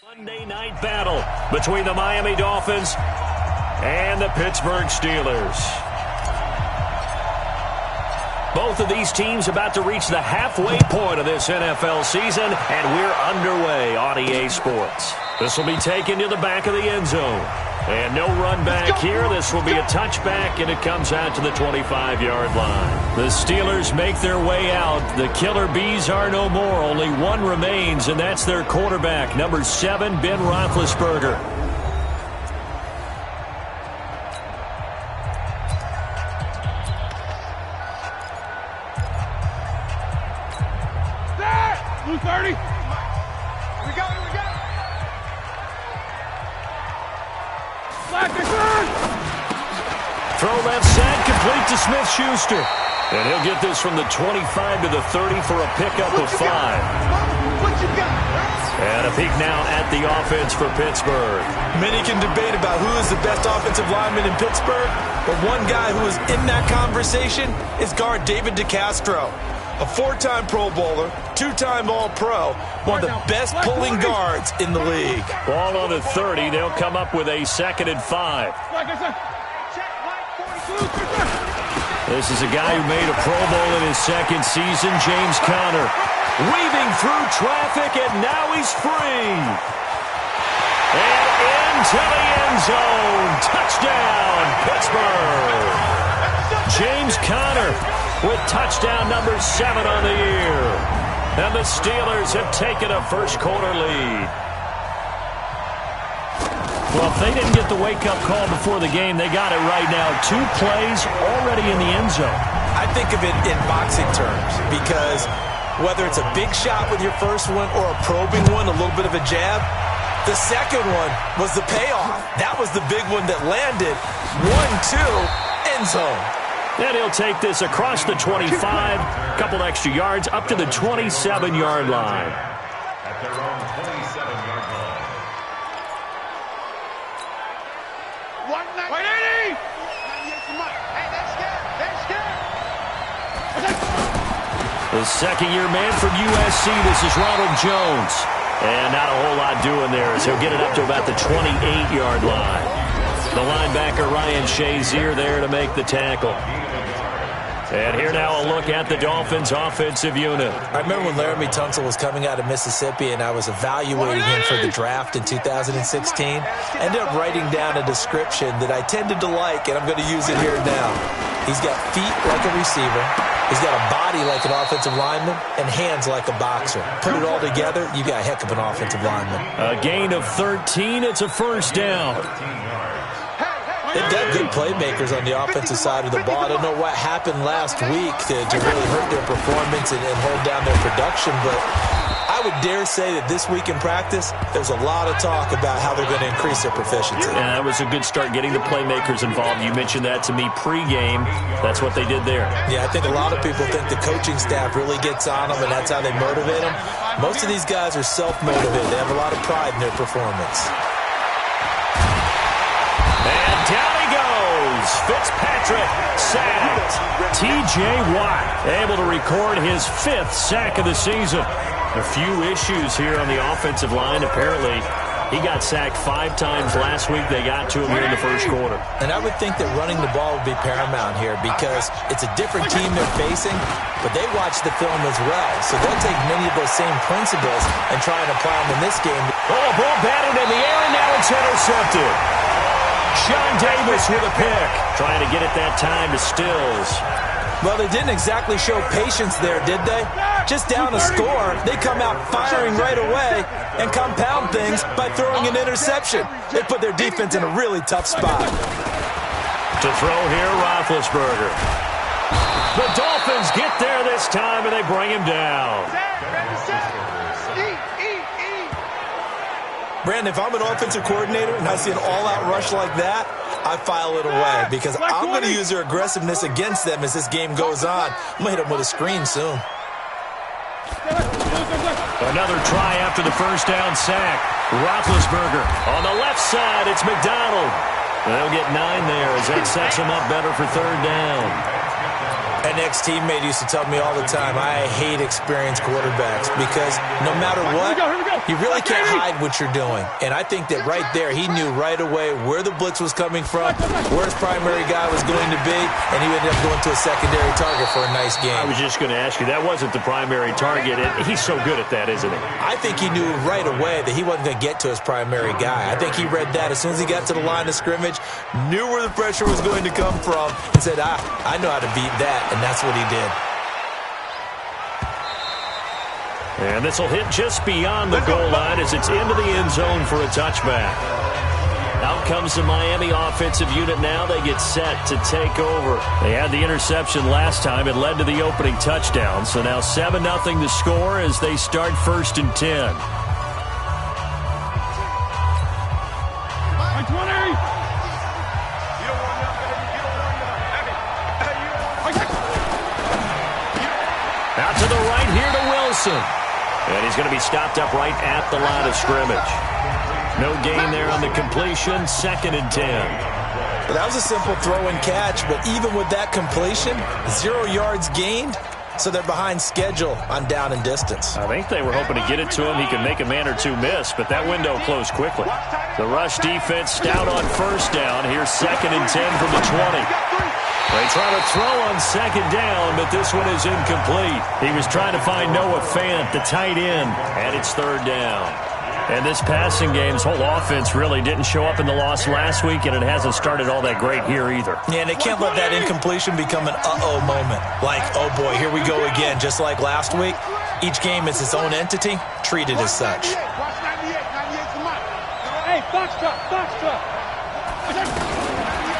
Monday night battle between the Miami Dolphins and the Pittsburgh Steelers. Both of these teams about to reach the halfway point of this NFL season, and we're underway on EA Sports. This will be taken to the back of the end zone. And no run back here. This will be a touchback, and it comes out to the 25-yard line. The Steelers make their way out. The Killer Bees are no more. Only one remains, and that's their quarterback, number 7, Ben Roethlisberger. Blue 30. We got it. Throw left side, complete to Smith-Schuster. And he'll get this from the 25 to the 30 for a pickup of 5. What you got? And a peek now at the offense for Pittsburgh. Many can debate about who is the best offensive lineman in Pittsburgh, but one guy who is in that conversation is guard David DeCastro. A 4-time Pro Bowler, 2-time All-Pro, one of the best pulling guards in the league. Ball on the 30. They'll come up with a 2nd and 5. This is a guy who made a Pro Bowl in his 2nd season, James Conner. Weaving through traffic, and now he's free. And into the end zone. Touchdown, Pittsburgh. James Conner with touchdown number 7 on the year. And the Steelers have taken a first-quarter lead. Well, if they didn't get the wake-up call before the game, they got it right now. 2 plays already in the end zone. I think of it in boxing terms because whether it's a big shot with your first one or a probing one, a little bit of a jab, the second one was the payoff. That was the big one that landed. 1-2, end zone. And he'll take this across the 25, a couple extra yards, up to the 27-yard line. At their own 27-yard line. 180! Hey, that's good. The second-year man from USC, this is Ronald Jones. And not a whole lot doing there as he'll get it up to about the 28-yard line. The linebacker, Ryan Shazier, there to make the tackle. And here now a look at the Dolphins' offensive unit. I remember when Laramie Tunsil was coming out of Mississippi and I was evaluating him for the draft in 2016. Ended up writing down a description that I tended to like, and I'm going to use it here now. He's got feet like a receiver. He's got a body like an offensive lineman and hands like a boxer. Put it all together, you got a heck of an offensive lineman. A gain of 13. It's a first down. They've got good playmakers on the offensive side of the ball. I don't know what happened last week to really hurt their performance and hold down their production, but I would dare say that this week in practice, there's a lot of talk about how they're going to increase their proficiency. Yeah, that was a good start getting the playmakers involved. You mentioned that to me pregame. That's what they did there. Yeah, I think a lot of people think the coaching staff really gets on them, and that's how they motivate them. Most of these guys are self-motivated. They have a lot of pride in their performance. And down he goes. Fitzpatrick sacked. T.J. Watt able to record his 5th sack of the season. A few issues here on the offensive line. Apparently, he got sacked 5 times last week. They got to him here in the first quarter. And I would think that running the ball would be paramount here because it's a different team they're facing, but they watch the film as well. So they'll take many of those same principles and try and apply them in this game. Oh, ball batted in the air, and now it's intercepted. Sean Davis with a pick. Trying to get it that time to Stills. Well, they didn't exactly show patience there, did they? Just down a score, they come out firing right away and compound things by throwing an interception. They put their defense in a really tough spot. To throw here, Roethlisberger. The Dolphins get there this time, and they bring him down. Brandon, if I'm an offensive coordinator and I see an all-out rush like that, I file it away because I'm going to use their aggressiveness against them as this game goes on. I'm going to hit them with a screen soon. Another try after the first down sack. Roethlisberger on the left side. It's McDonald. They'll get 9 there as that sets them up better for 3rd down. An ex-teammate used to tell me all the time, I hate experienced quarterbacks because no matter what, You really can't hide what you're doing. And I think that right there, he knew right away where the blitz was coming from, where his primary guy was going to be, and he ended up going to a secondary target for a nice game. I was just going to ask you, that wasn't the primary target, and he's so good at that, isn't he? I think he knew right away that he wasn't going to get to his primary guy. I think he read that as soon as he got to the line of scrimmage, knew where the pressure was going to come from, and said, I know how to beat that, and that's what he did. And this will hit just beyond the goal line as it's into the end zone for a touchback. Out comes the Miami offensive unit now. They get set to take over. They had the interception last time. It led to the opening touchdown. So now 7-0 to score as they start 1st and 10. Out to the right here to Wilson. And he's going to be stopped up right at the line of scrimmage. No gain there on the completion. 2nd and 10. Well, that was a simple throw and catch, but even with that completion, 0 yards gained, so they're behind schedule on down and distance. I think they were hoping to get it to him. He could make a man or two miss, but that window closed quickly. The rush defense stout on 1st down. Here's 2nd and 10 from the 20. They try to throw on 2nd down, but this one is incomplete. He was trying to find Noah Fant, the tight end, and it's 3rd down. And this passing game's whole offense really didn't show up in the loss last week, and it hasn't started all that great here either. Yeah, and they can't let that incompletion become an uh-oh moment. Like, oh boy, here we go again, just like last week. Each game is its own entity, treated as such. Hey, box truck.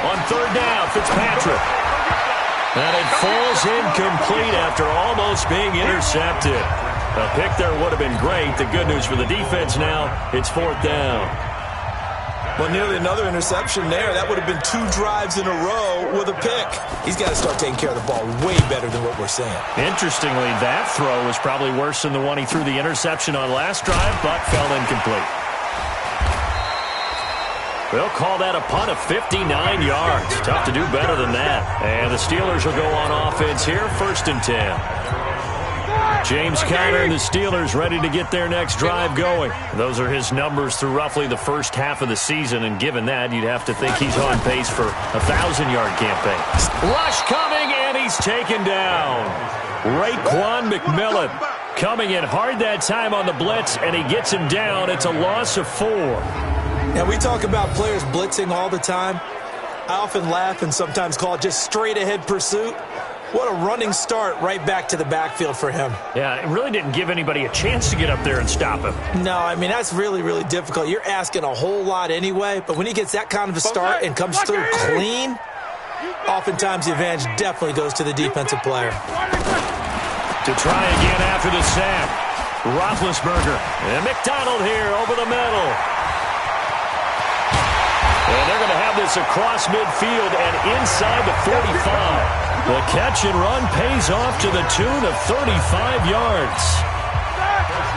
On 3rd down, Fitzpatrick. And it falls incomplete after almost being intercepted. A pick there would have been great. The good news for the defense now, it's 4th down. Well, nearly another interception there. That would have been 2 drives in a row with a pick. He's got to start taking care of the ball way better than what we're seeing. Interestingly, that throw was probably worse than the one he threw the interception on last drive, but fell incomplete. They'll call that a punt of 59 yards. Tough to do better than that. And the Steelers will go on offense here, 1st and 10. James Conner and the Steelers ready to get their next drive going. Those are his numbers through roughly the first half of the season, and given that, you'd have to think he's on pace for a 1,000-yard campaign. Rush coming, and he's taken down. Raekwon McMillan coming in hard that time on the blitz, and he gets him down. It's a loss of 4. Now, we talk about players blitzing all the time. I often laugh and sometimes call it just straight-ahead pursuit. What a running start right back to the backfield for him. Yeah, it really didn't give anybody a chance to get up there and stop him. No, I mean, that's really, really difficult. You're asking a whole lot anyway, but when he gets that kind of a start and comes through clean, oftentimes the advantage definitely goes to the defensive player. To try again after the sack, Roethlisberger and McDonald here over the middle. And they're going to have this across midfield and inside the 45. The catch and run pays off to the tune of 35 yards.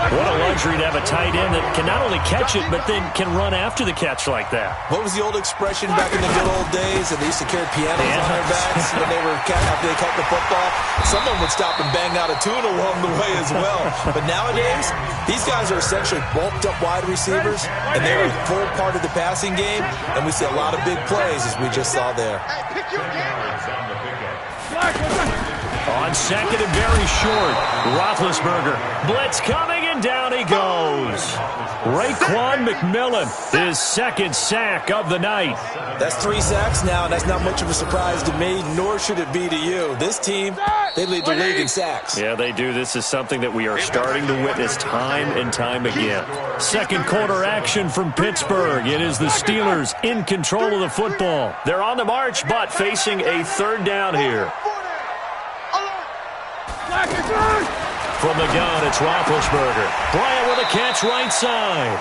What a luxury to have a tight end that can not only catch it, but then can run after the catch like that. What was the old expression back in the good old days that they used to carry pianos on their backs when they were after they caught the football? Someone would stop and bang out a tune along the way as well. But nowadays, these guys are essentially bulked up wide receivers, and they're a full part of the passing game, and we see a lot of big plays as we just saw there. On 2nd and very short, Roethlisberger. Blitz coming, and down he goes. Raekwon McMillan, his 2nd sack of the night. That's 3 sacks now, and that's not much of a surprise to me, nor should it be to you. This team, they lead the league in sacks. Yeah, they do. This is something that we are starting to witness time and time again. 2nd quarter action from Pittsburgh. It is the Steelers in control of the football. They're on the march, but facing a 3rd down here. From the gun, it's Roethlisberger. Bryant with a catch right side.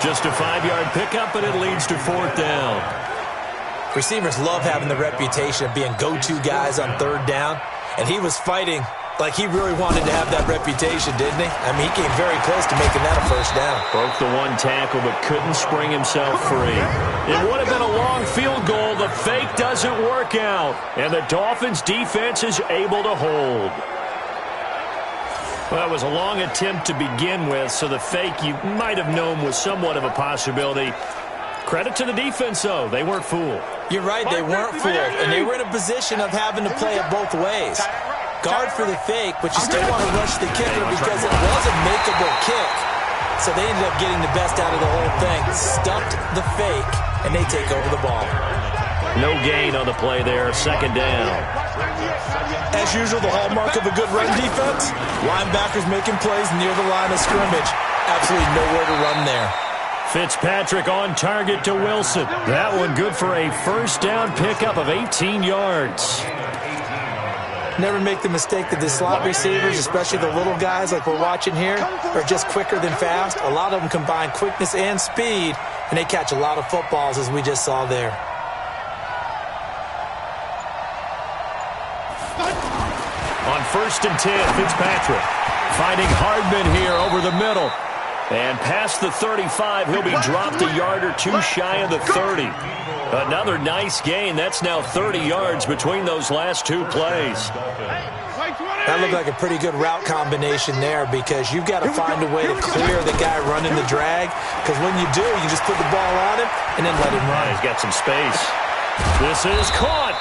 Just a 5-yard pickup, but it leads to 4th down. Receivers love having the reputation of being go-to guys on 3rd down, and he was fighting like he really wanted to have that reputation, didn't he? I mean, he came very close to making that a 1st down. Broke the 1 tackle, but couldn't spring himself free. It would have been a long field goal. The fake doesn't work out, and the Dolphins' defense is able to hold. Well, it was a long attempt to begin with, so the fake you might have known was somewhat of a possibility. Credit to the defense, though. They weren't fooled. You're right, they weren't fooled, and they were in a position of having to play it both ways. Guard for the fake, but you still want to rush the kicker because it was a makeable kick. So they ended up getting the best out of the whole thing. Stumped the fake, and they take over the ball. No gain on the play there, second down. As usual, the hallmark of a good run defense, linebackers making plays near the line of scrimmage. Absolutely nowhere to run there. Fitzpatrick on target to Wilson. That one good for a first down pickup of 18 yards. Never make the mistake that the slot receivers, especially the little guys like we're watching here, are just quicker than fast. A lot of them combine quickness and speed, and they catch a lot of footballs, as we just saw there. On 1st and 10, Fitzpatrick finding Hardman here over the middle. And past the 35, he'll be dropped a yard or two shy of the 30. Another nice gain. That's now 30 yards between those last two plays. That looked like a pretty good route combination there because you've got to find a way to clear the guy running the drag, because when you do, you just put the ball on him and then let him run. He's got some space. This is caught.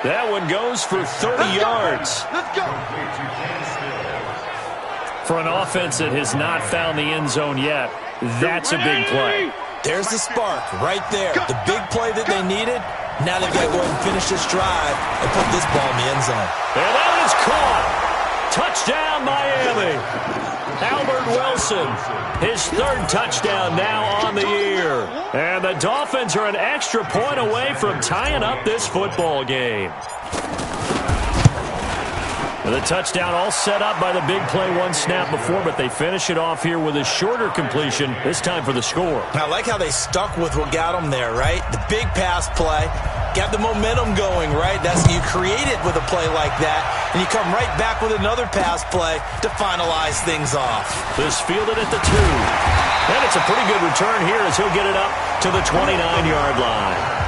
That one goes for 30 yards. Let's go. For an offense that has not found the end zone yet, that's a big play. There's the spark right there. The big play that they needed. Now they've got to go ahead and finish this drive and put this ball in the end zone. And that is caught. Touchdown, Miami. Albert Wilson, his third touchdown now on the year. And the Dolphins are an extra point away from tying up this football game. The touchdown all set up by the big play one snap before, but they finish it off here with a shorter completion, this time for the score. I like how they stuck with what got them there, right? The big pass play, got the momentum going, right? That's you create it with a play like that, and you come right back with another pass play to finalize things off. This fielded at the 2. And it's a pretty good return here as he'll get it up to the 29-yard line.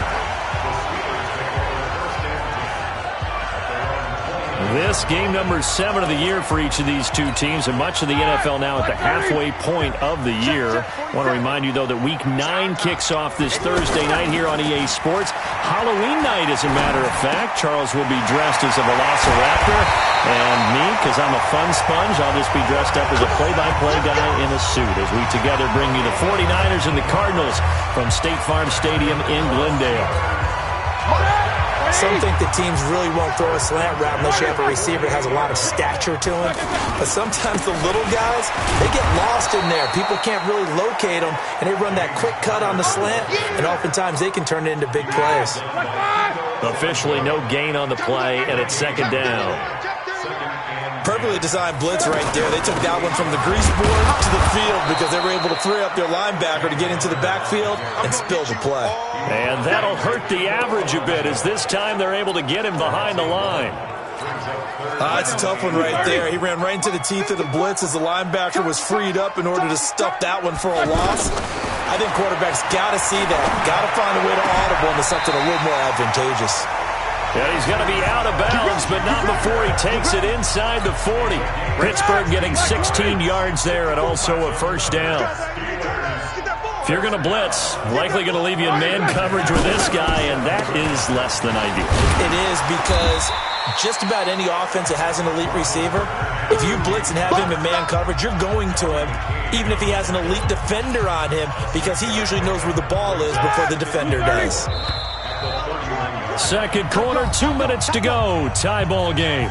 This game number 7 of the year for each of these two teams, and much of the NFL now at the halfway point of the year. I want to remind you, though, that Week 9 kicks off this Thursday night here on EA Sports. Halloween night, as a matter of fact. Charles will be dressed as a Velociraptor, and me, because I'm a fun sponge, I'll just be dressed up as a play-by-play guy in a suit as we together bring you the 49ers and the Cardinals from State Farm Stadium in Glendale. Some think the teams really won't throw a slant route unless you have a receiver that has a lot of stature to him. But sometimes the little guys, they get lost in there. People can't really locate them, and they run that quick cut on the slant, and oftentimes they can turn it into big plays. Officially no gain on the play, and it's second down. Perfectly designed blitz right there. They took that one from the grease board to the field because they were able to free up their linebacker to get into the backfield and spill the play. And that'll hurt the average a bit as this time they're able to get him behind the line. That's a tough one right there. He ran right into the teeth of the blitz as the linebacker was freed up in order to stuff that one for a loss. I think quarterbacks got to see that. Got to find a way to audible into something a little more advantageous. Yeah, he's going to be out of bounds, but not before he takes it inside the 40. Pittsburgh getting 16 yards there and also a first down. If you're going to blitz, likely going to leave you in man coverage with this guy, and that is less than ideal. It is, because just about any offense that has an elite receiver, if you blitz and have him in man coverage, you're going to him, even if he has an elite defender on him, because he usually knows where the ball is before the defender does. Second quarter, 2 minutes to go. Tie ball game.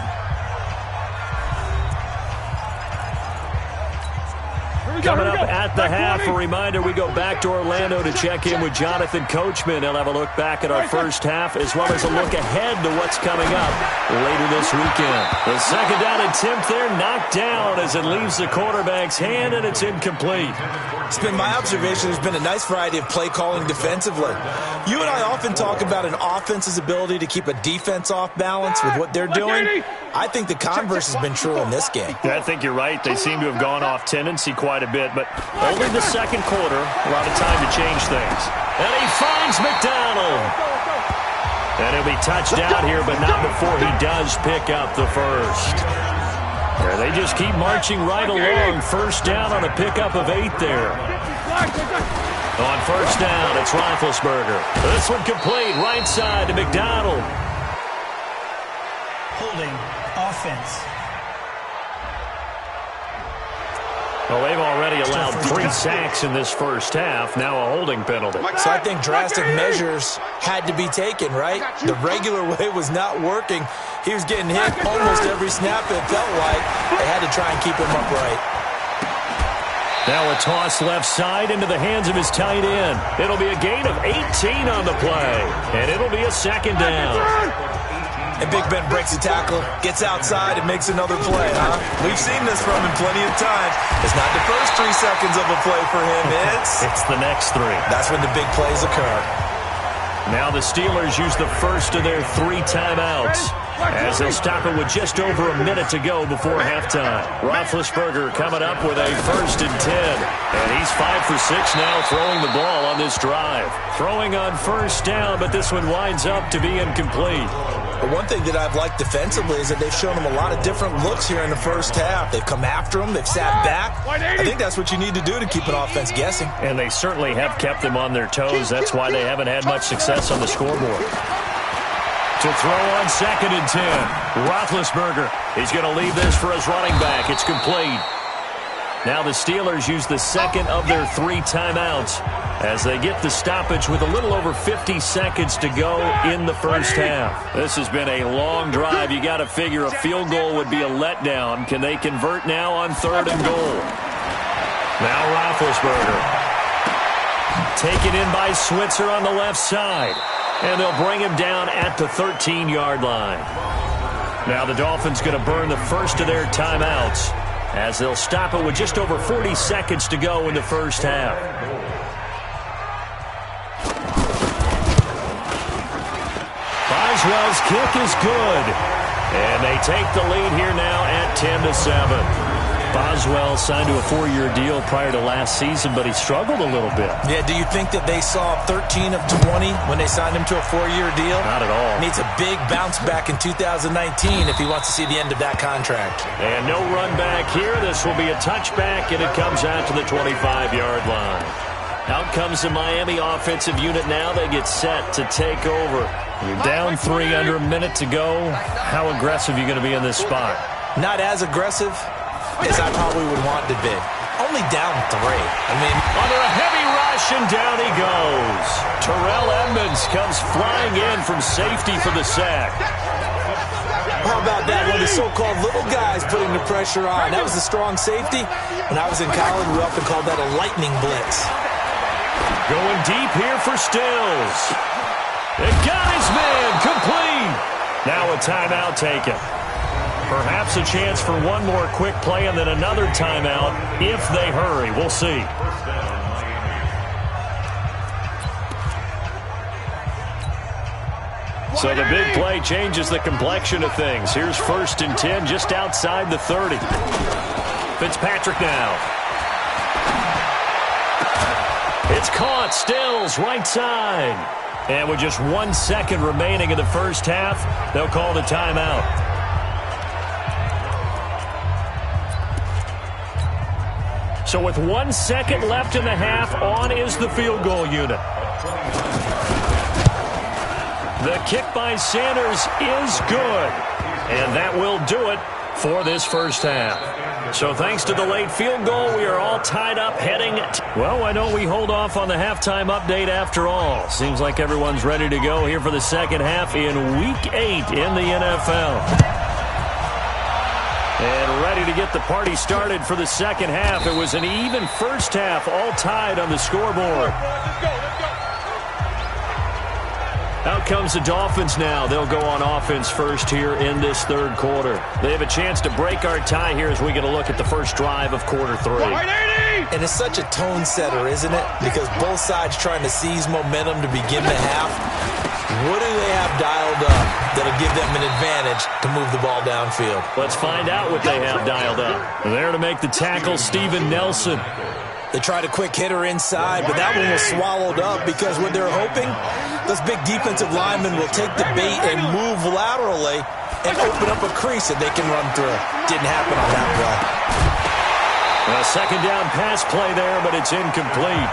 Coming up at the half, a reminder, we go back to Orlando to check in with Jonathan Coachman. He'll have a look back at our first half as well as a look ahead to what's coming up later this weekend. The second down attempt there knocked down as it leaves the quarterback's hand, and it's incomplete. It's been my observation there's been a nice variety of play calling defensively. You and I often talk about an offense's ability to keep a defense off balance with what they're doing. I think the converse has been true in this game. I think you're right. They seem to have gone off tendency quite a bit, but only the second quarter, a lot of time to change things. And he finds McDonald. And he'll be touched out here, but not before he does pick up the first. There they just keep marching right along. First down on a pickup of 8 there. On first down, it's Roethlisberger. This one complete, right side to McDonald. Holding offense. Well, they've already allowed 3 sacks in this first half. Now a holding penalty. So I think drastic measures had to be taken, right? The regular way was not working. He was getting hit almost every snap, it felt like. They had to try and keep him upright. Now a toss left side into the hands of his tight end. It'll be a gain of 18 on the play, and it'll be a second down. And Big Ben breaks a tackle, gets outside, and makes another play, huh? We've seen this from him plenty of times. It's not the first 3 seconds of a play for him. It's the next 3. That's when the big plays occur. Now the Steelers use the first of their 3 timeouts, as they'll stop it with just over a minute to go before halftime. Roethlisberger coming up with a 1st and 10. And he's 5 for 6 now throwing the ball on this drive. Throwing on first down, but this one winds up to be incomplete. But one thing that I've liked defensively is that they've shown him a lot of different looks here in the first half. They've come after him. They've sat back. I think that's what you need to do to keep an offense guessing. And they certainly have kept them on their toes. That's why they haven't had much success on the scoreboard. To throw on 2nd and 10. Roethlisberger. He's going to leave this for his running back. It's complete. Now the Steelers use the second of their 3 timeouts as they get the stoppage with a little over 50 seconds to go in the first half. This has been a long drive. You got to figure a field goal would be a letdown. Can they convert now on 3rd and goal? Now Roethlisberger. Taken in by Switzer on the left side. And they'll bring him down at the 13-yard line. Now the Dolphins going to burn the first of their timeouts, as they'll stop it with just over 40 seconds to go in the first half. Boswell's kick is good. And they take the lead here now at 10-7. Boswell signed to a 4-year deal prior to last season, but he struggled a little bit. Yeah, do you think that they saw 13 of 20 when they signed him to a 4-year deal? Not at all. Needs a big bounce back in 2019 if he wants to see the end of that contract. And no run back here. This will be a touchback, and it comes out to the 25-yard line. Out comes the Miami offensive unit now. They get set to take over. You're down 3 under a minute to go. How aggressive are you going to be in this spot? Not as aggressive as I probably would want to be. Only down 3. I mean, under a heavy rush, and down he goes. Terrell Edmonds comes flying in from safety for the sack. How about that? One of the so-called little guys putting the pressure on. That was a strong safety. When I was in college, we often called that a lightning blitz. Going deep here for Stills. It got his man complete. Now a timeout taken. Perhaps a chance for one more quick play and then another timeout if they hurry. We'll see. So the big play changes the complexion of things. Here's 1st and 10 just outside the 30. Fitzpatrick now. It's caught. Stills right side. And with just 1 second remaining in the first half, they'll call the timeout. So with 1 second left in the half, on is the field goal unit. The kick by Sanders is good. And that will do it for this first half. So thanks to the late field goal, we are all tied up heading. Well, why don't we hold off on the halftime update after all? Seems like everyone's ready to go here for the second half in Week 8 in the NFL. And ready to get the party started for the second half. It was an even first half, all tied on the scoreboard. Out comes the Dolphins now. They'll go on offense first here in this 3rd quarter. They have a chance to break our tie here as we get a look at the first drive of quarter 3. And it's such a tone setter, isn't it? Because both sides trying to seize momentum to begin the half. What do they have dialed up that'll give them an advantage to move the ball downfield? Let's find out what they have dialed up. There to make the tackle, Steven Nelson. They tried a quick hitter inside, but that one was swallowed up because what they're hoping, those big defensive linemen will take the bait and move laterally and open up a crease that they can run through. Didn't happen on that play. A second down pass play there, but it's incomplete.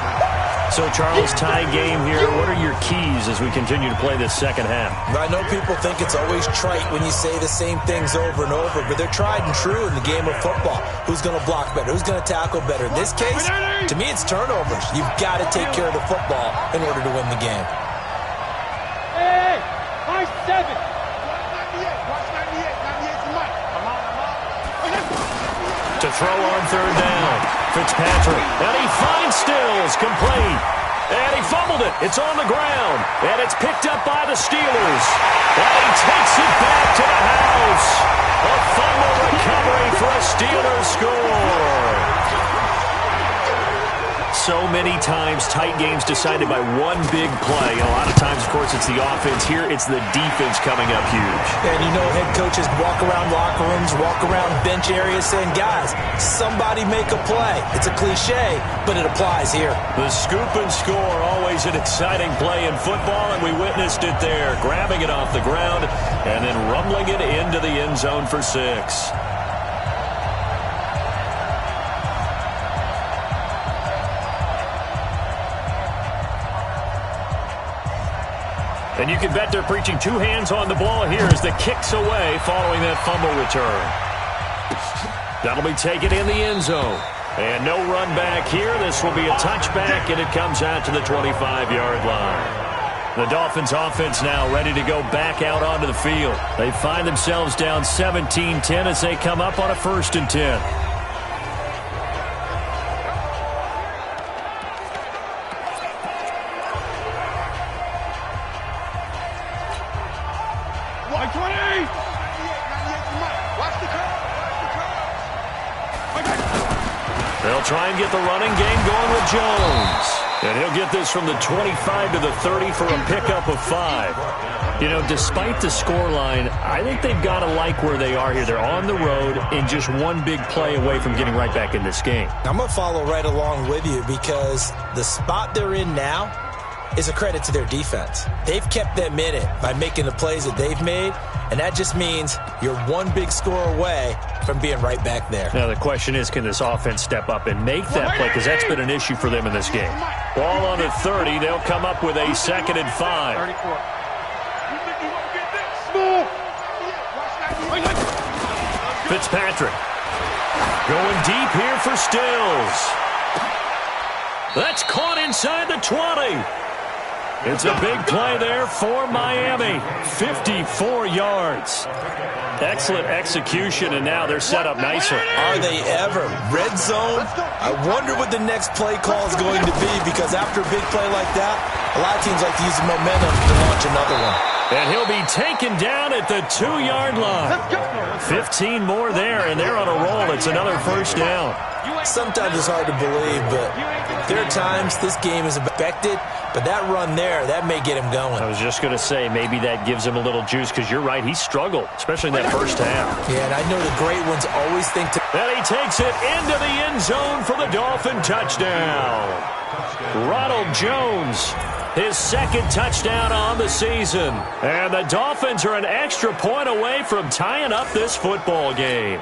So, Charles, tie game here. What are your keys as we continue to play this second half? I know people think it's always trite when you say the same things over and over, but they're tried and true in the game of football. Who's going to block better? Who's going to tackle better? In this case, to me, it's turnovers. You've got to take care of the football in order to win the game. Hey, nice 7. Watch 98. 98's the mic. Come on. To throw on third down. Fitzpatrick. And he finds Stills. Complete. And he fumbled it. It's on the ground. And it's picked up by the Steelers. And he takes it back to the house. A fumble recovery for a Steelers score. So many times, tight games decided by one big play. A lot of times, of course, it's the offense. Here, it's the defense coming up huge. And you know, head coaches walk around locker rooms, walk around bench areas saying, guys, somebody make a play. It's a cliche, but it applies here. The scoop and score, always an exciting play in football, and we witnessed it there. Grabbing it off the ground and then rumbling it into the end zone for 6. And you can bet they're preaching 2 hands on the ball here as the kick's away following that fumble return. That'll be taken in the end zone. And no run back here. This will be a touchback, and it comes out to the 25-yard line. The Dolphins offense now ready to go back out onto the field. They find themselves down 17-10 as they come up on a 1st and 10. They'll try and get the running game going with Jones. And he'll get this from the 25 to the 30 for a pickup of 5. You know, despite the scoreline, I think they've got to like where they are here. They're on the road and just one big play away from getting right back in this game. I'm going to follow right along with you because the spot they're in now is a credit to their defense. They've kept them in it by making the plays that they've made, and that just means you're one big score away from being right back there. Now, the question is, can this offense step up and make that play? Because that's been an issue for them in this game. Ball on the 30. They'll come up with a 2nd and 5. Fitzpatrick going deep here for Stills. That's caught inside the 20. It's a big play there for Miami. 54 yards. Excellent execution, and now they're set up nicely. Are they ever? Red zone? I wonder what the next play call is going to be, because after a big play like that, a lot of teams like to use the momentum to launch another one. And he'll be taken down at the 2-yard line. 15 more there, and they're on a roll. It's another 1st down. Sometimes it's hard to believe, but there are times this game is affected, but that run there, that may get him going. I was just going to say, maybe that gives him a little juice, because you're right, he struggled, especially in that first half. Yeah, and I know the great ones always think to... And he takes it into the end zone for the Dolphin touchdown. Ronald Jones, his 2nd touchdown on the season. And the Dolphins are an extra point away from tying up this football game.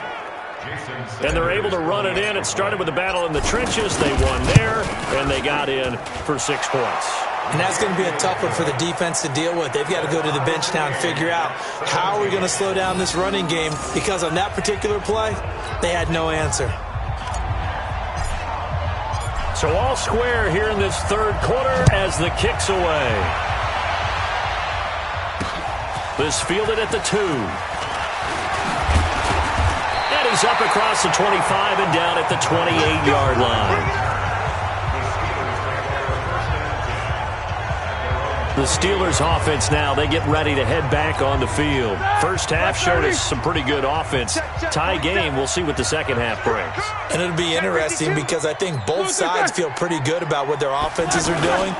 And they're able to run it in. It started with a battle in the trenches. They won there, and they got in for 6 points. And that's going to be a tough one for the defense to deal with. They've got to go to the bench now and figure out how are we going to slow down this running game, because on that particular play, they had no answer. So all square here in this 3rd quarter as the kick's away. This fielded at the 2. And he's up across the 25 and down at the 28-yard line. The Steelers offense now, they get ready to head back on the field. First half showed us some pretty good offense. Tie game, we'll see what the second half brings. And it'll be interesting because I think both sides feel pretty good about what their offenses are doing.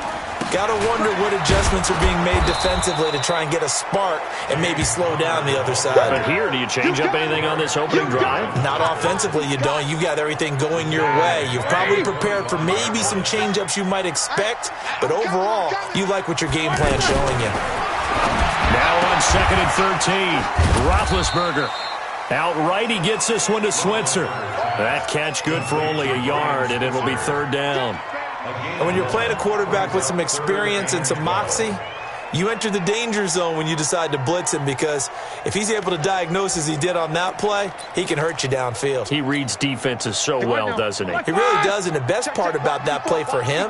Got to wonder what adjustments are being made defensively to try and get a spark and maybe slow down the other side. But here, do you change up anything on this opening drive? Not offensively, you don't. You've got everything going your way. You've probably prepared for maybe some change-ups you might expect, but overall, you like what your game plan's showing you. Now on 2nd and 13, Roethlisberger. Outright, he gets this one to Switzer. That catch good for only a yard, and it'll be 3rd down. And when you're playing a quarterback with some experience and some moxie, you enter the danger zone when you decide to blitz him, because if he's able to diagnose as he did on that play, he can hurt you downfield. He reads defenses so well, doesn't he? He really does, and the best part about that play for him,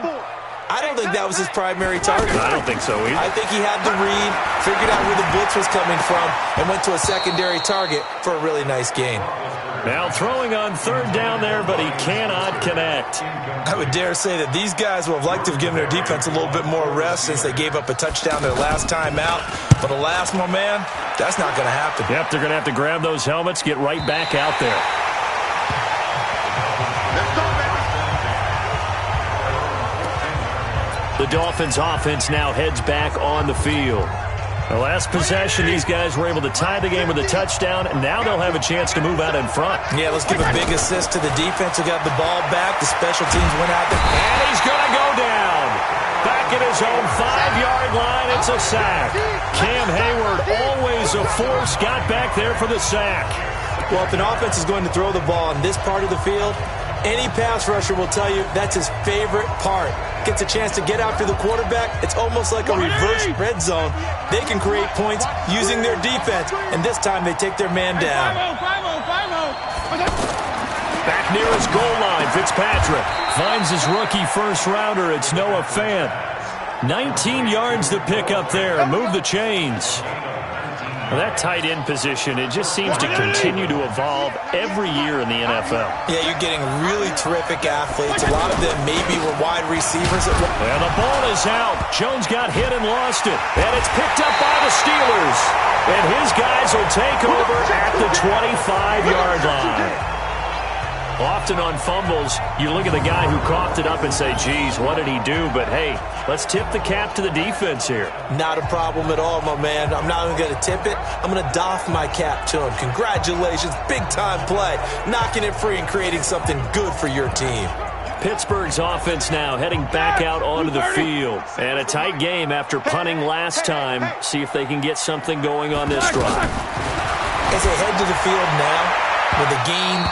I don't think that was his primary target. I don't think so either. I think he had to read, figured out where the blitz was coming from, and went to a secondary target for a really nice gain. Now throwing on 3rd down there, but he cannot connect. I would dare say that these guys would have liked to have given their defense a little bit more rest since they gave up a touchdown their last time out. But alas, my man, that's not going to happen. Yep, they're going to have to grab those helmets, get right back out there. The Dolphins offense now heads back on the field. The last possession, these guys were able to tie the game with a touchdown, and now they'll have a chance to move out in front. Yeah, let's give a big assist to the defense who got the ball back. The special teams went out there. And he's going to go down. Back at his own 5-yard line, it's a sack. Cam Hayward, always a force, got back there for the sack. Well, if an offense is going to throw the ball in this part of the field, any pass rusher will tell you that's his favorite part. Gets a chance to get after the quarterback. It's almost like a reverse red zone. They can create points using their defense, and this time they take their man down. Back near his goal line, Fitzpatrick finds his rookie first-rounder. It's Noah Fant. 19 yards to pick up there. Move the chains. Well, that tight end position, it just seems to continue to evolve every year in the NFL. Yeah, you're getting really terrific athletes. A lot of them maybe were wide receivers. And the ball is out. Jones got hit and lost it. And it's picked up by the Steelers. And his guys will take over at the 25-yard line. Often on fumbles, you look at the guy who coughed it up and say, geez, what did he do? But, hey, let's tip the cap to the defense here. Not a problem at all, my man. I'm not even going to tip it. I'm going to doff my cap to him. Congratulations. Big-time play. Knocking it free and creating something good for your team. Pittsburgh's offense now heading back out onto the field. And a tight game after punting last time. See if they can get something going on this drive. As they head to the field now, with the game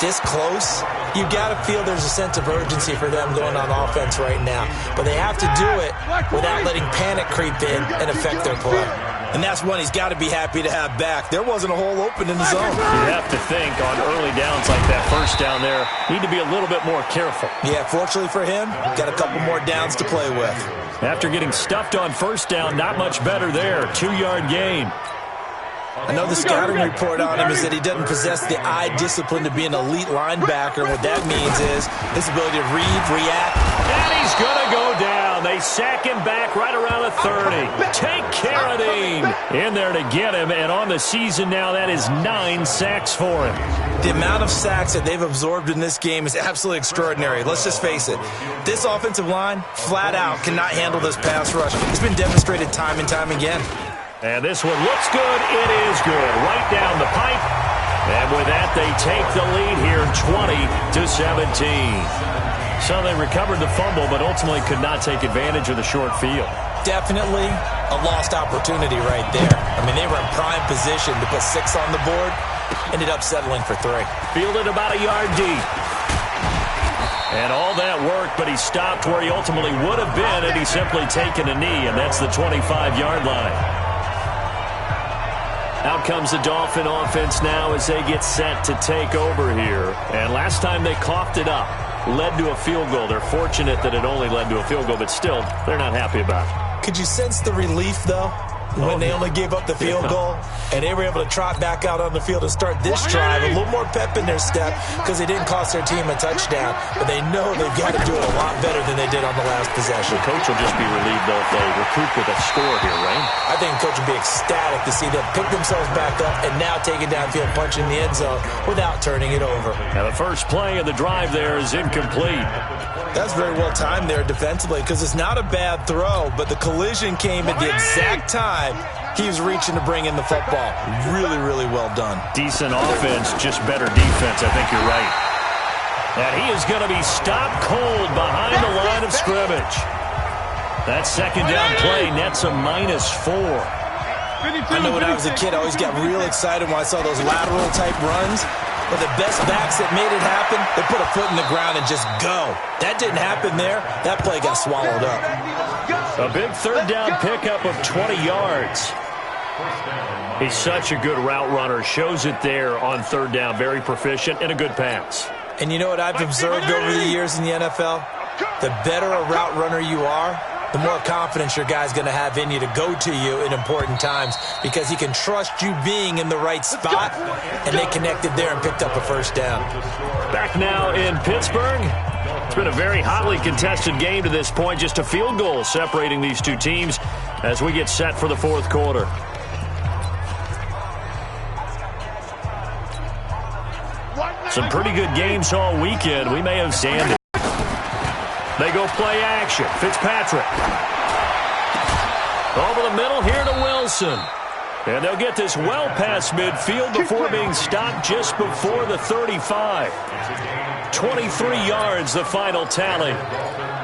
this close, you got to feel there's a sense of urgency for them going on offense right now. But they have to do it without letting panic creep in and affect their play. And that's one he's got to be happy to have back. There wasn't a hole open in the zone. You have to think on early downs like that first down there, need to be a little bit more careful. Yeah, fortunately for him, got a couple more downs to play with. After getting stuffed on first down, not much better there. 2-yard gain. I know the scouting report on him is that he doesn't possess the eye discipline to be an elite linebacker. What that means is his ability to read, react. And he's going to go down. They sack him back right around the 30. Take Carradine in there to get him. And on the season now, that is 9 sacks for him. The amount of sacks that they've absorbed in this game is absolutely extraordinary. Let's just face it. This offensive line, flat out, cannot handle this pass rush. It's been demonstrated time and time again. And this one looks good. It is good. Right down the pipe. And with that, they take the lead here 20-17. So they recovered the fumble, but ultimately could not take advantage of the short field. Definitely a lost opportunity right there. I mean, they were in prime position to put 6 on the board. Ended up settling for 3. Fielded about a yard deep. And all that worked, but he stopped where he ultimately would have been had he simply taken a knee, and that's the 25-yard line. Out comes the Dolphin offense now as they get set to take over here. And last time they coughed it up, led to a field goal. They're fortunate that it only led to a field goal, but still, they're not happy about it. Could you sense the relief, though, when they only gave up the field goal? And they were able to trot back out on the field and start this drive. A little more pep in their step because they didn't cost their team a touchdown. But they know they've got to do it a lot better than they did on the last possession. The coach will just be relieved, though, if they recoup with a score here, right? I think the coach will be ecstatic to see them pick themselves back up and now take it downfield, punch in the end zone without turning it over. Now, the first play of the drive there is incomplete. That's very well timed there defensively because it's not a bad throw, but the collision came at the exact time he was reaching to bring in the football. Really, really well done. Decent offense, just better defense. I think you're right. And he is going to be stopped cold behind the line of scrimmage. That second down play nets a -4. I know when I was a kid, I always got real excited when I saw those lateral-type runs. But the best backs that made it happen, they put a foot in the ground and just go. That didn't happen there. That play got swallowed up. A big third down pickup of 20 yards. He's such a good route runner. Shows it there on third down. Very proficient and a good pass. And you know what I've observed over the years in the NFL? The better a route runner you are, the more confidence your guy's going to have in you to go to you in important times because he can trust you being in the right spot, and they connected there and picked up a first down. Back now in Pittsburgh. It's been a very hotly contested game to this point. Just a field goal separating these two teams as we get set for the fourth quarter. Some pretty good games all weekend. We may have sanded. They go play action. Fitzpatrick. Over the middle here to Wilson. And they'll get this well past midfield before being stopped just before the 35. 23 yards, the final tally.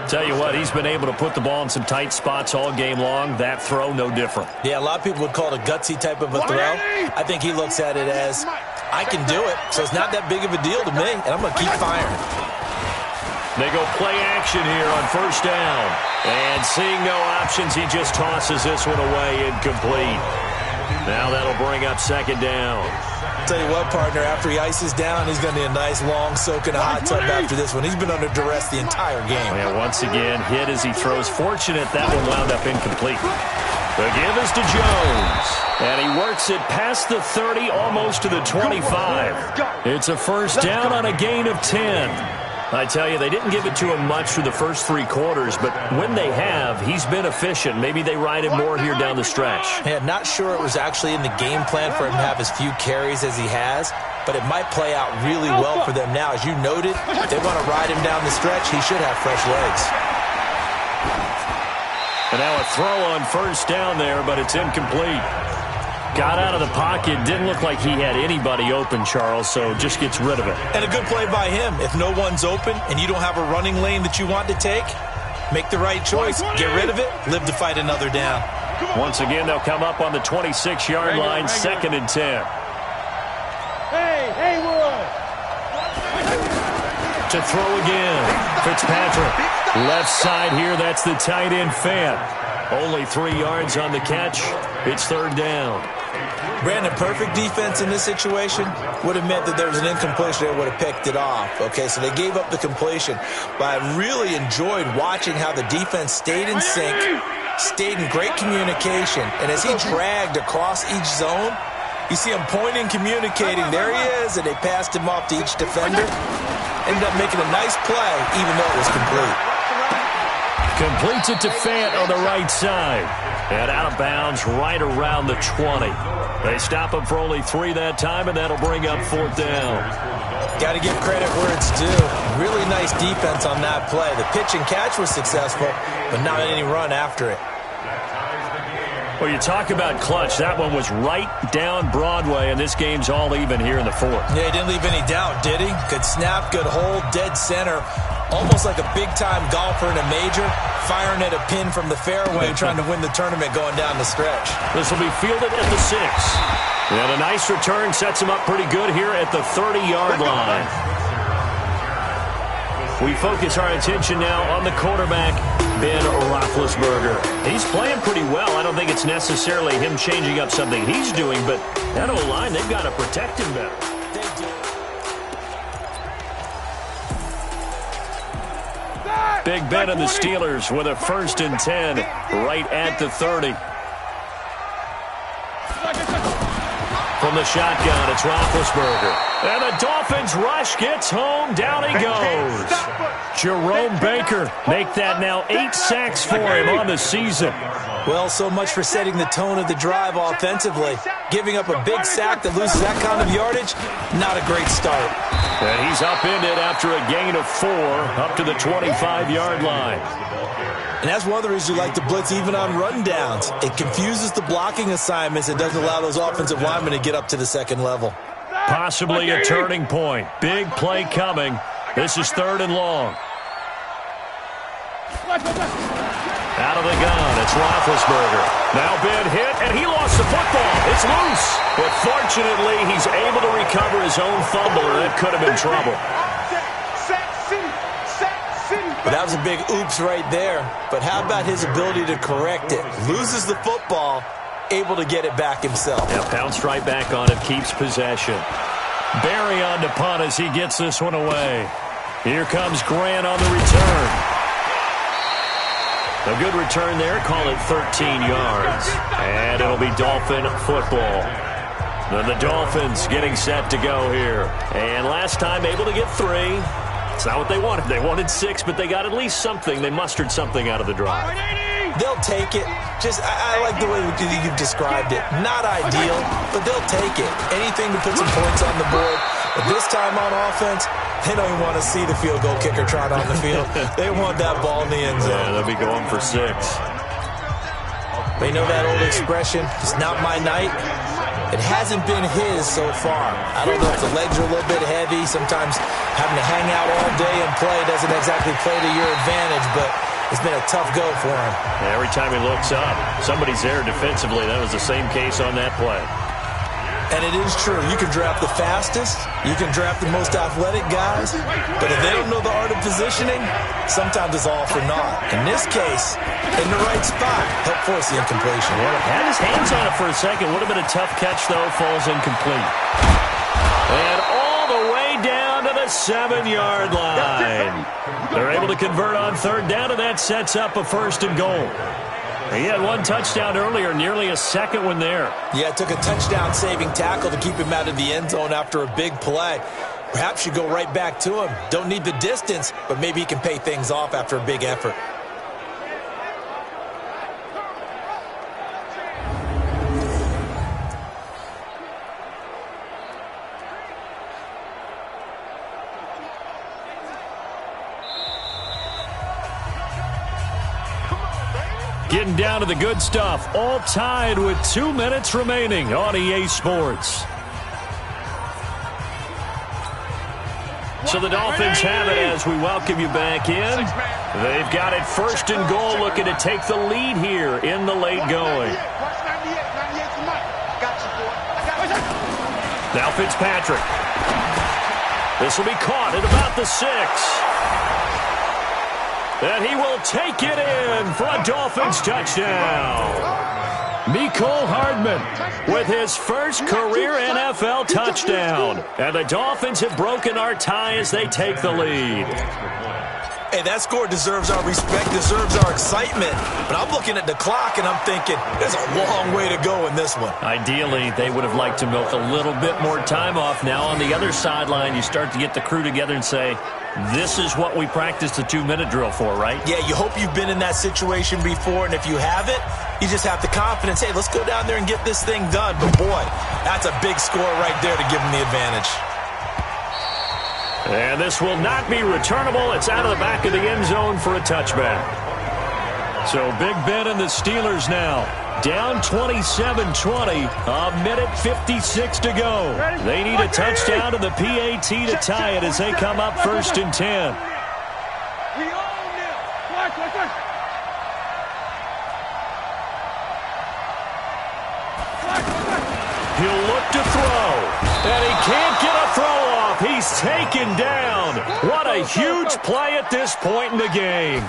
Tell you what, he's been able to put the ball in some tight spots all game long. That throw, no different. Yeah, a lot of people would call it a gutsy type of a throw. I think he looks at it as, I can do it, so it's not that big of a deal to me, and I'm going to keep firing. They go play action here on first down. And seeing no options, he just tosses this one away, incomplete. Now that'll bring up second down. Tell you what, partner, after he ices down, he's going to need a nice long soak in a hot tub after this one. He's been under duress the entire game. Yeah, once again, hit as he throws. Fortunate that one wound up incomplete. The give is to Jones. And he works it past the 30, almost to the 25. It's a first down on a gain of 10. I tell you, they didn't give it to him much through the first 3 quarters, but when they have, he's been efficient. Maybe they ride him more here down the stretch. Yeah, not sure it was actually in the game plan for him to have as few carries as he has, but it might play out really well for them now. As you noted, if they want to ride him down the stretch, he should have fresh legs. And now a throw on first down there, but it's incomplete. Got out of the pocket. Didn't look like he had anybody open, Charles, so just gets rid of it. And a good play by him. If no one's open and you don't have a running lane that you want to take, make the right choice. Get rid of it. Live to fight another down. Once again, they'll come up on the 26-yard line, 2nd and 10. Hey, Haywood! To throw again. Fitzpatrick. Left side here, that's the tight end Fant. Only 3 yards on the catch. It's third down. Brandon, perfect defense in this situation would have meant that there was an incompletion. They would have picked it off. Okay, so they gave up the completion. But I really enjoyed watching how the defense stayed in sync, stayed in great communication. And as he dragged across each zone, you see him pointing, communicating. There he is, and they passed him off to each defender. Ended up making a nice play, even though it was complete. Completes it to Fant on the right side. And out of bounds right around the 20. They stop him for only 3 that time, and that'll bring up fourth down. Got to give credit where it's due. Really nice defense on that play. The pitch and catch was successful, but not any run after it. Well, you talk about clutch. That one was right down Broadway, and this game's all even here in the fourth. Yeah, he didn't leave any doubt, did he? Good snap, good hold, dead center. Almost like a big-time golfer in a major, firing at a pin from the fairway, trying to win the tournament going down the stretch. This will be fielded at the 6. And a nice return sets him up pretty good here at the 30-yard line. We focus our attention now on the quarterback, Ben Roethlisberger. He's playing pretty well. I don't think it's necessarily him changing up something he's doing, but that O-line, they've got to protect him better. Big Ben and the Steelers with a 1st and 10 right at the 30. From the shotgun, it's Roethlisberger. And the Dolphins rush gets home. Down he goes. Jerome Baker make that now 8 sacks for him on the season. Well, so much for setting the tone of the drive offensively. Giving up a big sack that loses that kind of yardage, not a great start. And he's upended after a gain of 4 up to the 25-yard line. And that's one of the reasons we like to blitz even on rundowns. It confuses the blocking assignments and doesn't allow those offensive linemen to get up to the second level. Possibly a turning point. Big play coming. This is 3rd and long. Out of the gun, it's Roethlisberger. Now been hit, and he lost the football. It's loose. But fortunately, he's able to recover his own fumble, or that could have been trouble. But that was a big oops right there. But how about his ability to correct it? Loses the football, able to get it back himself. Yeah, pounced right back on it, keeps possession. Barry on to punt as he gets this one away. Here comes Grant on the return. A good return there, call it 13 yards. And it'll be Dolphin football. Then the Dolphins getting set to go here. And last time able to get 3. It's not what they wanted. They wanted 6, but they got at least something. They mustered something out of the drive. They'll take it. I like the way you've described it. Not ideal, but they'll take it. Anything to put some points on the board. But this time on offense, they don't even want to see the field goal kicker trot on the field. They want that ball in the end zone. Yeah, they'll be going for 6. They know that old expression, it's not my night. It hasn't been his so far. I don't know if the legs are a little bit heavy. Sometimes having to hang out all day and play doesn't exactly play to your advantage, but it's been a tough go for him. Every time he looks up, somebody's there defensively. That was the same case on that play. And it is true. You can draft the fastest. You can draft the most athletic guys. But if they don't know the art of positioning, sometimes it's all for naught. In this case, in the right spot, help force the incompletion. Well, had his hands on it for a second. Would have been a tough catch, though. Falls incomplete. And all the way down to the 7-yard line. They're able to convert on 3rd down, and that sets up a 1st and goal. He had 1 touchdown earlier, nearly a 2nd one there. Yeah, it took a touchdown-saving tackle to keep him out of the end zone after a big play. Perhaps you go right back to him. Don't need the distance, but maybe he can pay things off after a big effort. Getting down to the good stuff. All tied with 2 minutes remaining on EA Sports. So the Dolphins have it as we welcome you back in. They've got it 1st and goal, looking to take the lead here in the late going. Now Fitzpatrick. This will be caught at about the 6. And he will take it in for a Dolphins touchdown. Mecole Hardman with his first career NFL touchdown. And the Dolphins have broken our tie as they take the lead. Hey, that score deserves our respect, deserves our excitement. But I'm looking at the clock, and I'm thinking there's a long way to go in this one. Ideally, they would have liked to milk a little bit more time off. Now on the other sideline, you start to get the crew together and say, this is what we practiced the 2-minute drill for, right? Yeah, you hope you've been in that situation before, and if you haven't, you just have the confidence, hey, let's go down there and get this thing done. But, boy, that's a big score right there to give them the advantage. And this will not be returnable. It's out of the back of the end zone for a touchback. So Big Ben and the Steelers now down 27-20, a minute 56 to go. They need a touchdown to the PAT to tie it as they come up 1st and 10. He'll look to throw, and he can't get a throw off. He's taken down. What a huge play at this point in the game.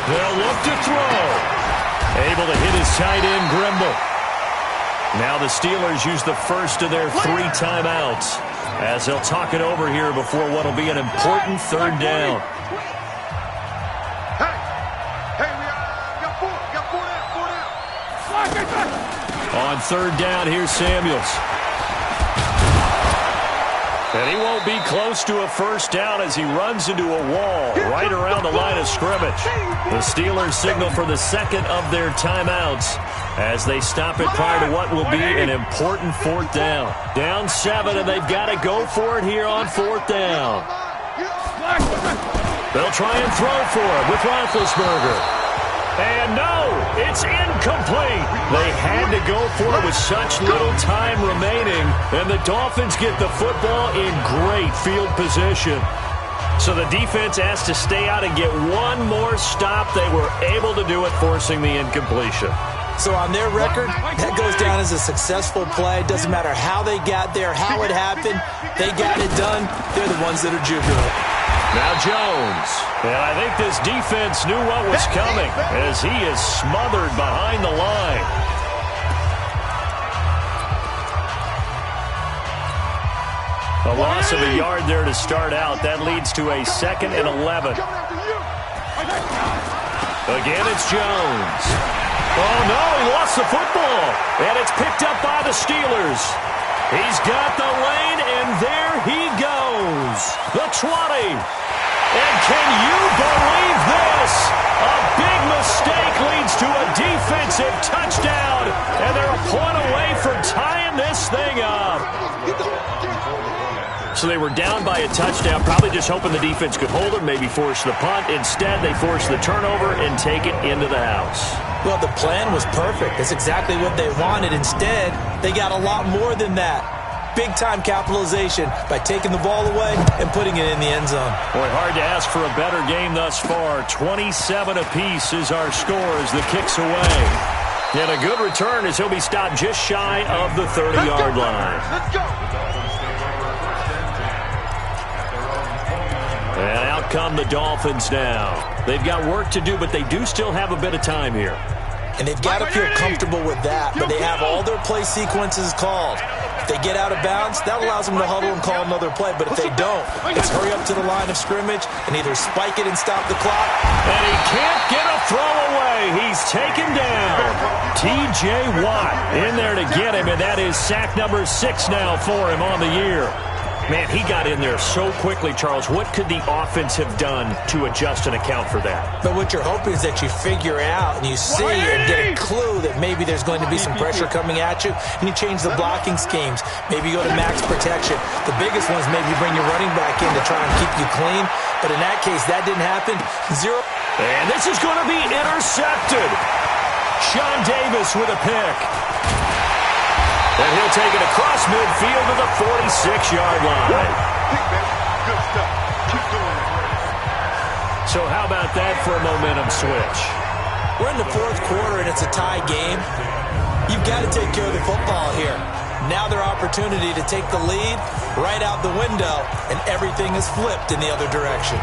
They'll look to throw. Able to hit his tight end, Grimble. Now the Steelers use the first of their 3 timeouts as they'll talk it over here before what will be an important 3rd down. Hey, we got 4 down. On third down, here's Samuels. And he won't be close to a first down as he runs into a wall right around the line of scrimmage. The Steelers signal for the second of their timeouts as they stop it prior to what will be an important fourth down. Down 7, and they've got to go for it here on fourth down. They'll try and throw for it with Roethlisberger. And no, it's incomplete. They had to go for it with such little time remaining, and the Dolphins get the football in great field position. So the defense has to stay out and get one more stop. They were able to do it, forcing the incompletion. So on their record, that goes down as a successful play. Doesn't matter how they got there, how it happened. They got it done. They're the ones that are jubilant. Now Jones, and I think this defense knew what was coming as he is smothered behind the line. A loss of a yard there to start out. That leads to a 2nd and 11. Again, it's Jones. Oh, no, he lost the football, and it's picked up by the Steelers. He's got the lane, and there he goes. The 20. And can you believe this? A big mistake leads to a defensive touchdown, and they're a point away from tying this thing up. So they were down by a touchdown, probably just hoping the defense could hold it, maybe force the punt. Instead, they force the turnover and take it into the house. Well, the plan was perfect. That's exactly what they wanted. Instead, they got a lot more than that. Big-time capitalization by taking the ball away and putting it in the end zone. Boy, hard to ask for a better game thus far. 27 apiece is our score as the kick's away. And a good return as he'll be stopped just shy of the 30-yard line. Let's go. And out come the Dolphins now. They've got work to do, but they do still have a bit of time here. And they've got to feel comfortable with that, but they have all their play sequences called. If they get out of bounds, that allows them to huddle and call another play. But if they don't, it's hurry up to the line of scrimmage and either spike it and stop the clock. And he can't get a throw away. He's taken down. T.J. Watt in there to get him, and that is sack number 6 now for him on the year. Man, he got in there so quickly, Charles. What could the offense have done to adjust and account for that? But what you're hoping is that you figure out and you see and get a clue that maybe there's going to be some pressure coming at you, and you change the blocking schemes. Maybe you go to max protection. The biggest one is maybe bring your running back in to try and keep you clean. But in that case, that didn't happen. 0. And this is going to be intercepted. Sean Davis with a pick. And he'll take it across midfield to the 46-yard line. Good stuff. Keep doing it. So how about that for a momentum switch? We're in the 4th quarter, and it's a tie game. You've got to take care of the football here. Now their opportunity to take the lead right out the window, and everything is flipped in the other direction.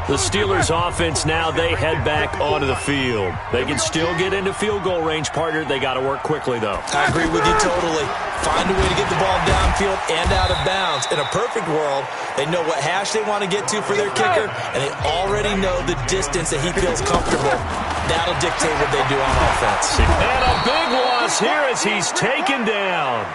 The Steelers offense now, they head back onto the field. They can still get into field goal range, partner. They got to work quickly, though. I agree with you totally. Find a way to get the ball downfield and out of bounds. In a perfect world, they know what hash they want to get to for their kicker, and they already know the distance that he feels comfortable. That'll dictate what they do on offense. And a big loss here as he's taken down.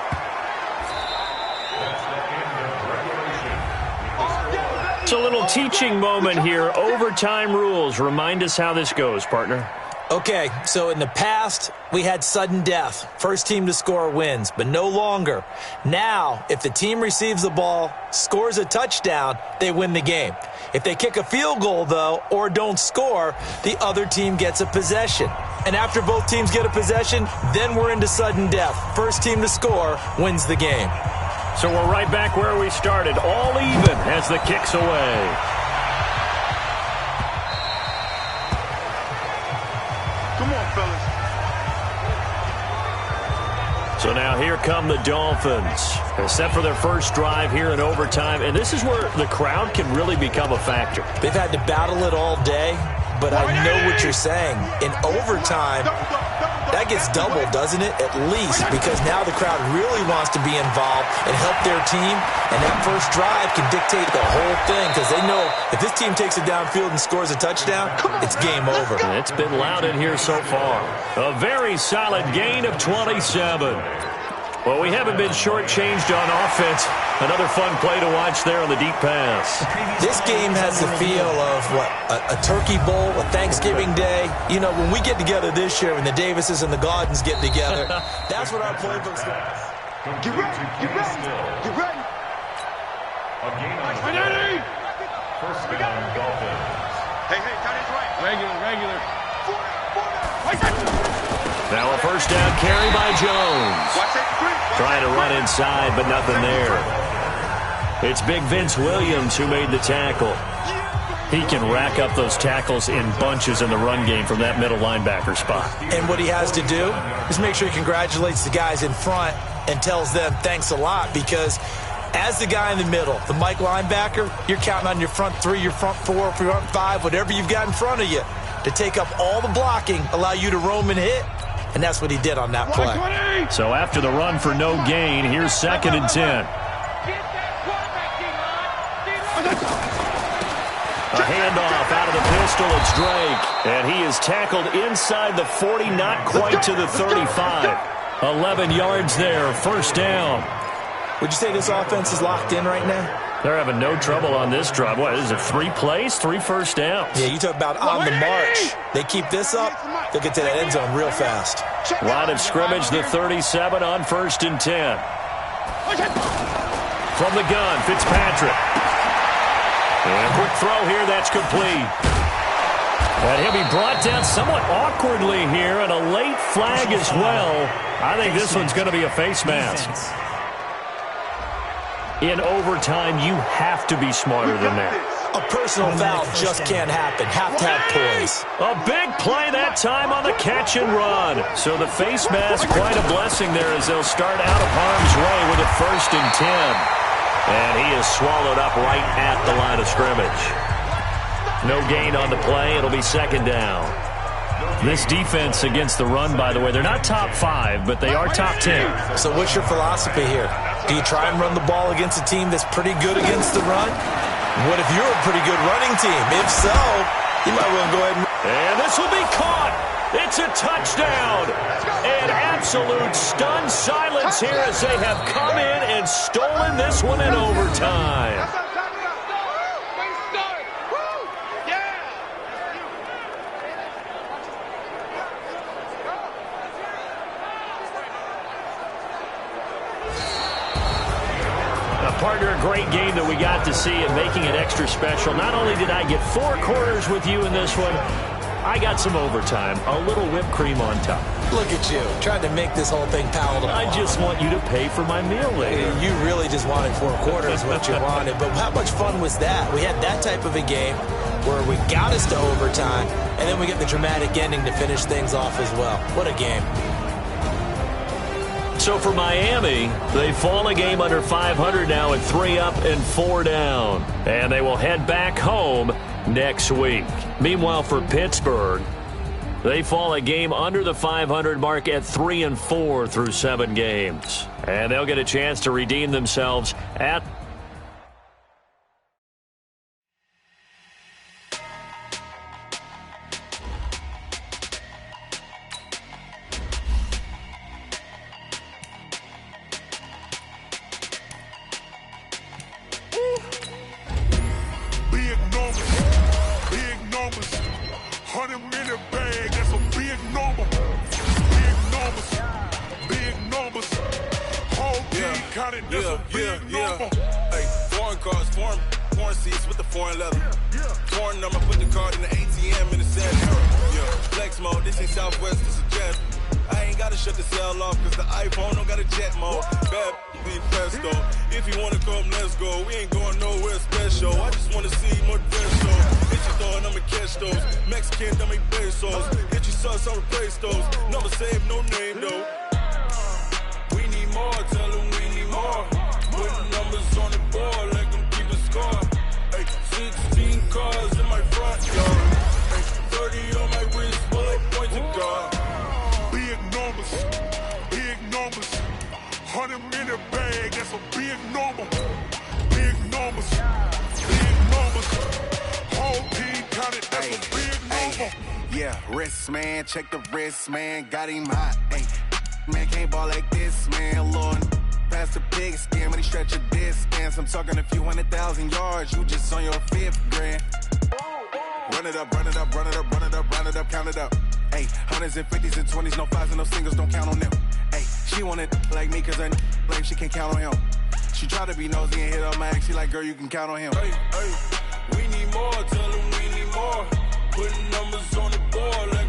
It's a little teaching moment here. Overtime rules. Remind us how this goes, partner. Okay, so in the past, we had sudden death. First team to score wins, but no longer. Now, if the team receives the ball, scores a touchdown, they win the game. If they kick a field goal, though, or don't score, the other team gets a possession. And after both teams get a possession, then we're into sudden death. First team to score wins the game. So we're right back where we started, all even as the kick's away. Come on, fellas. So now here come the Dolphins, set for their first drive here in overtime. And this is where the crowd can really become a factor. They've had to battle it all day. but I know what you're saying. In overtime, that gets doubled, doesn't it? At least, because now the crowd really wants to be involved and help their team, and that first drive can dictate the whole thing because they know if this team takes it downfield and scores a touchdown, it's game over. It's been loud in here so far. A very solid gain of 27. Well, we haven't been shortchanged on offense. Another fun play to watch there on the deep pass. This game has the feel of, a turkey bowl, a Thanksgiving Day. You know, when we get together this year, when the Davises and the Gaudens get together, that's what our playbook's going to be. Get ready. Get ready. Get ready. Ready. First down, Dolphins. Hey, tight end's right. Regular. Now a first down carry by Jones. Trying to run inside, but nothing there. It's Big Vince Williams who made the tackle. He can rack up those tackles in bunches in the run game from that middle linebacker spot. And what he has to do is make sure he congratulates the guys in front and tells them thanks a lot, because as the guy in the middle, the Mike linebacker, you're counting on your front three, your front four, your front five, whatever you've got in front of you to take up all the blocking, allow you to roam and hit. And that's what he did on that play. So after the run for no gain, here's 2nd and 10. A handoff out of the pistol. It's Drake. And he is tackled inside the 40, not quite to the 35. 11 yards there, first down. Would you say this offense is locked in right now? They're having no trouble on this drive. What is it, 3 plays, 3 first downs? Yeah, you talk about on the march. They keep this up, they'll get to that end zone real fast. Line of scrimmage, the 37 on 1st and 10. From the gun, Fitzpatrick. And a quick throw here, that's complete. And he'll be brought down somewhat awkwardly here, and a late flag as well. I think this one's going to be a face mask. In overtime, you have to be smarter than that. A personal foul just can't happen. Have to have poise. A big play that time on the catch and run. So the face mask, quite a blessing there as they'll start out of harm's way with a 1st and 10. And he is swallowed up right at the line of scrimmage. No gain on the play. It'll be 2nd down. This defense against the run, by the way, they're not top 5, but they are top 10. So what's your philosophy here? Do you try and run the ball against a team that's pretty good against the run? What if you're a pretty good running team? If so, you might want to go ahead and this will be caught. It's a touchdown. And absolute stunned silence here as they have come in and stolen this one in overtime. Partner, a great game that we got to see and making it extra special. Not only did I get 4 quarters with you in this one, I got some overtime, a little whipped cream on top. Look at you, trying to make this whole thing palatable. I just want you to pay for my meal later. You really just wanted 4 quarters, what you wanted. But how much fun was that? We had that type of a game where we got us to overtime, and then we get the dramatic ending to finish things off as well. What a game. So for Miami, they fall a game under 500 now at 3 up and 4 down. And they will head back home next week. Meanwhile, for Pittsburgh, they fall a game under the 500 mark at 3 and 4 through 7 games. And they'll get a chance to redeem themselves at got him in a bag, that's a big number. Big numbers, big numbers. Whole team counted, that's a big number. Yeah, wrist, man, check the wrist, man, got him hot. Ay, man, can't ball like this, man, Lord. Past the pig skin when he stretch a distance. I'm talking a few 100,000 yards, you just on your 5th grand. Run it up, run it up, run it up, run it up, run it up, count it up. Ay, hundreds and 50s and 20s, no 5s and no singles, don't count on them. Ay, she want it like me, cause her blame, she can't count on him. She try to be nosy and hit up my ex, she like, girl, you can count on him. Hey, hey, we need more, tell them we need more. Putting numbers on the board,